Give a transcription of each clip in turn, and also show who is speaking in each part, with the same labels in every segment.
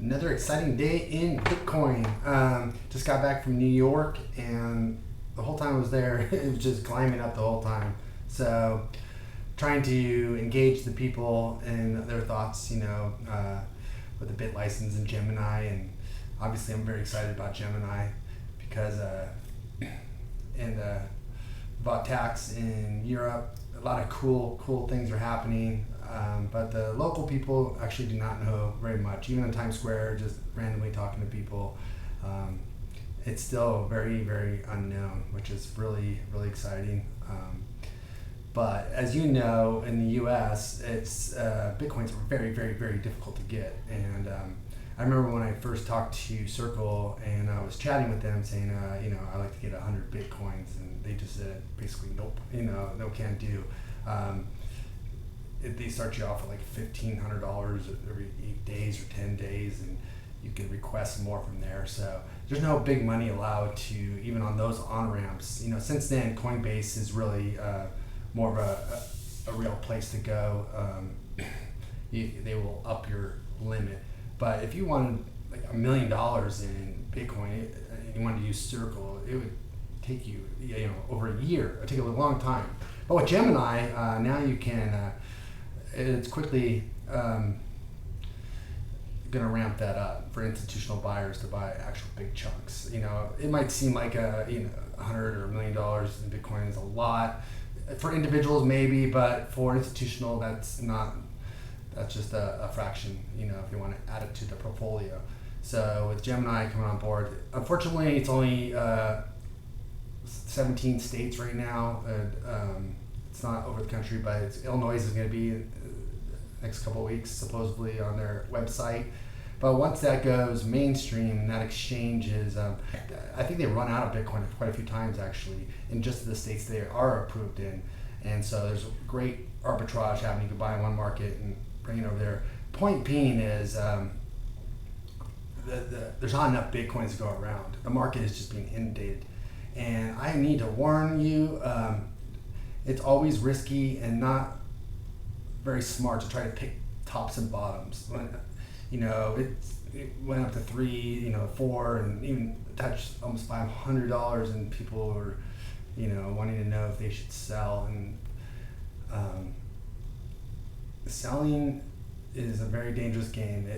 Speaker 1: Another exciting day in Bitcoin. Just got back from New York, and the whole time I was there, it was just climbing up the whole time. So, trying to engage the people and their thoughts, with the Bit license and Gemini, and obviously I'm very excited about Gemini because about tax in Europe, a lot of cool things are happening. But the local people actually do not know very much. Even in Times Square, just randomly talking to people, it's still very, very unknown, which is really, really exciting. But as you know, in the U.S., it's Bitcoins are very, very, very difficult to get. And I remember when I first talked to Circle and I was chatting with them saying, I'd like to get 100 Bitcoins, and they just said basically nope, no can do. They start you off at like $1,500 every 8 days or 10 days, and you can request more from there. So there's no big money allowed to even on those on ramps. Since then, Coinbase is really more of a real place to go. They will up your limit, but if you wanted like $1 million in Bitcoin and you wanted to use Circle, it would take you over a year. It would take a long time. But with Gemini, now you can. It's quickly going to ramp that up for institutional buyers to buy actual big chunks. It might seem like $100 or $1 million in Bitcoin is a lot for individuals, maybe, but for institutional, that's not. That's just a fraction. If you want to add it to the portfolio. So with Gemini coming on board, unfortunately, it's only 17 states right now. It's not over the country, but Illinois is going to be next couple of weeks supposedly on their website. But once that goes mainstream and that exchange is, I think they run out of Bitcoin quite a few times actually in just the states they are approved in. And so there's great arbitrage happening. You can buy in one market and bring it over there. Point being is there's not enough Bitcoins to go around. The market is just being inundated. And I need to warn you, it's always risky and not very smart to try to pick tops and bottoms. It went up to 3, 4, and even touched almost $500, and people were, wanting to know if they should sell. And selling is a very dangerous game.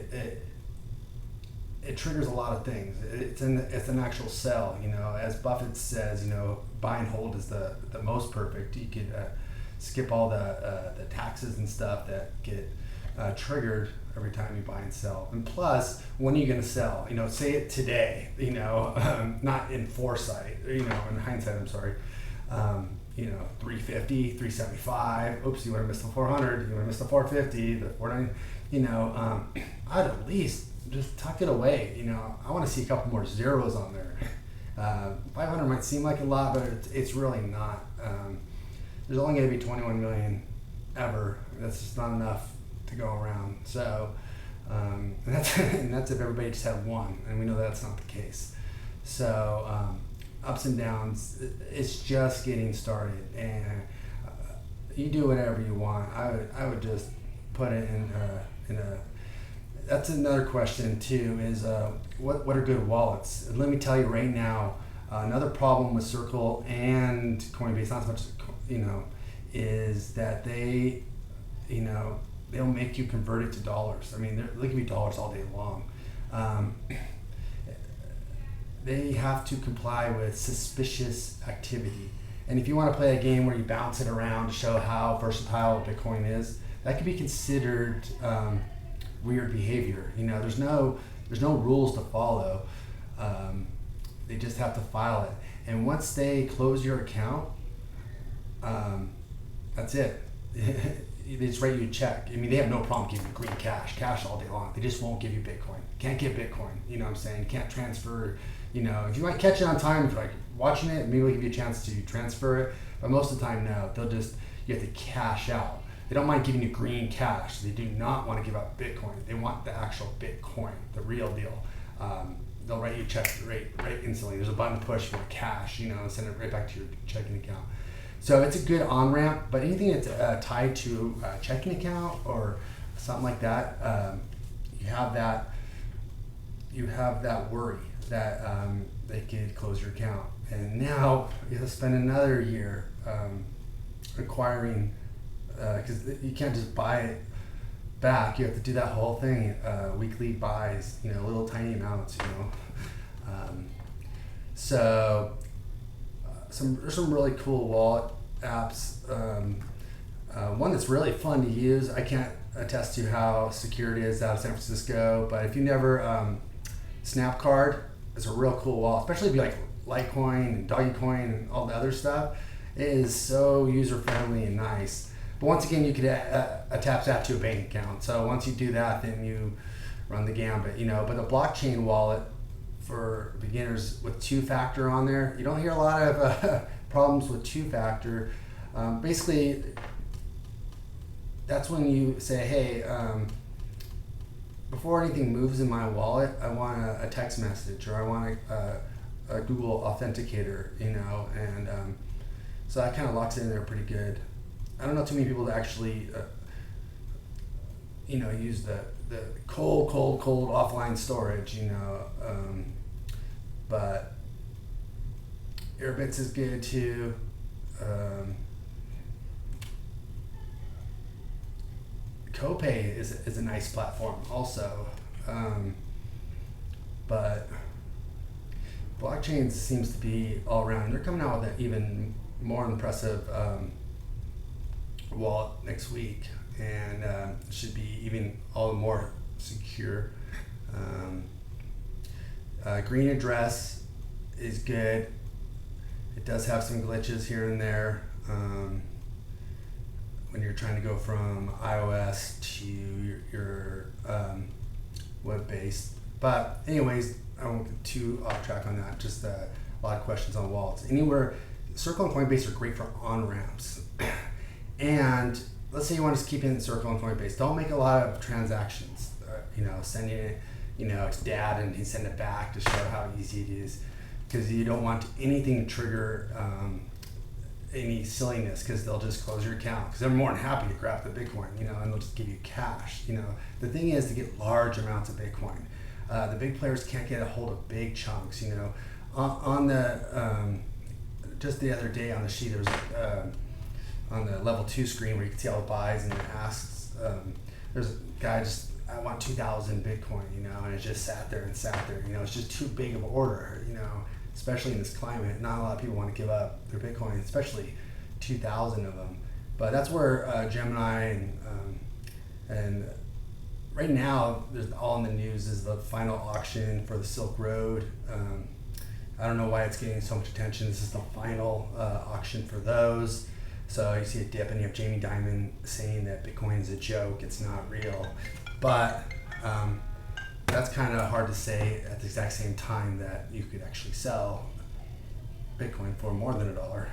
Speaker 1: It triggers a lot of things. It's an actual sell. As Buffett says, buy and hold is the most perfect. You could skip all the taxes and stuff that get triggered every time you buy and sell. And plus, when are you going to sell? Say it today. Not in foresight. In hindsight, I'm sorry. 350, 375. Oops, you want to miss the 400. You want to miss the 450, the 490. I'd at least just tuck it away. I want to see a couple more zeros on there. 500 might seem like a lot, but it's really not. There's only going to be 21 million ever. That's just not enough to go around. So, and that's if everybody just had one, and we know that's not the case. So, ups and downs. It's just getting started, and you do whatever you want. I would just put it in a. That's another question too. Is what are good wallets? And let me tell you right now. Another problem with Circle and Coinbase, not so much is that they'll make you convert it to dollars. I mean, they'll give you dollars all day long. They have to comply with suspicious activity. And if you want to play a game where you bounce it around to show how versatile Bitcoin is, that could be considered weird behavior. There's no rules to follow. They just have to file it. And once they close your account, that's it. They just write you a check. I mean, they have no problem giving you green cash all day long. They just won't give you Bitcoin. Can't get Bitcoin. You know what I'm saying? Can't transfer. If you might catch it on time, if you're like watching it, maybe they'll give you a chance to transfer it. But most of the time, no. You have to cash out. They don't mind giving you green cash. They do not want to give out Bitcoin. They want the actual Bitcoin, the real deal. They'll write you a check right instantly. There's a button to push for cash, and send it right back to your checking account. So it's a good on-ramp, but anything that's tied to a checking account or something like that, you have that you have that worry that they could close your account, and now you have to spend another year acquiring, because you can't just buy it back. You have to do that whole thing, weekly buys, little tiny amounts, So there's some really cool wallet apps. One that's really fun to use. I can't attest to how secure it is out of San Francisco, but if you never, Snapcard is a real cool wallet, especially if you like Litecoin and Dogecoin and all the other stuff. It is so user friendly and nice. But once again, you could attach that to a bank account. So once you do that, then you run the gambit, But the blockchain wallet for beginners with two-factor on there, you don't hear a lot of problems with two-factor. Basically, that's when you say, hey, before anything moves in my wallet, I want a text message, or I want a Google Authenticator, and so that kind of locks it in there pretty good. I don't know too many people that actually, use the cold offline storage, but Airbitz is good too. Copay is a nice platform also, but blockchain seems to be all around. They're coming out with an even more impressive wallet next week, and should be even all the more secure. Green Address is good. It does have some glitches here and there when you're trying to go from iOS to your web-based. But anyways, I won't get too off track on that. Just a lot of questions on wallets. Circle and Coinbase are great for on-ramps. And let's say you want to keep it in Circle and Coinbase. Don't make a lot of transactions. Sending it, to dad and he send it back to show how easy it is, because you don't want anything to trigger any silliness, because they'll just close your account, because they're more than happy to grab the Bitcoin, and they'll just give you cash. The thing is to get large amounts of Bitcoin. The big players can't get a hold of big chunks. On the just the other day on the sheet, there was on the level 2 screen where you can see all the buys and the asks. There's a guy just, I want 2,000 Bitcoin, and it just sat there. It's just too big of an order, especially in this climate. Not a lot of people want to give up their Bitcoin, especially 2,000 of them. But that's where Gemini and right now, there's all in the news is the final auction for the Silk Road. I don't know why it's getting so much attention. This is the final auction for those. So you see a dip, and you have Jamie Dimon saying that Bitcoin is a joke, it's not real. But that's kind of hard to say at the exact same time that you could actually sell Bitcoin for more than $1.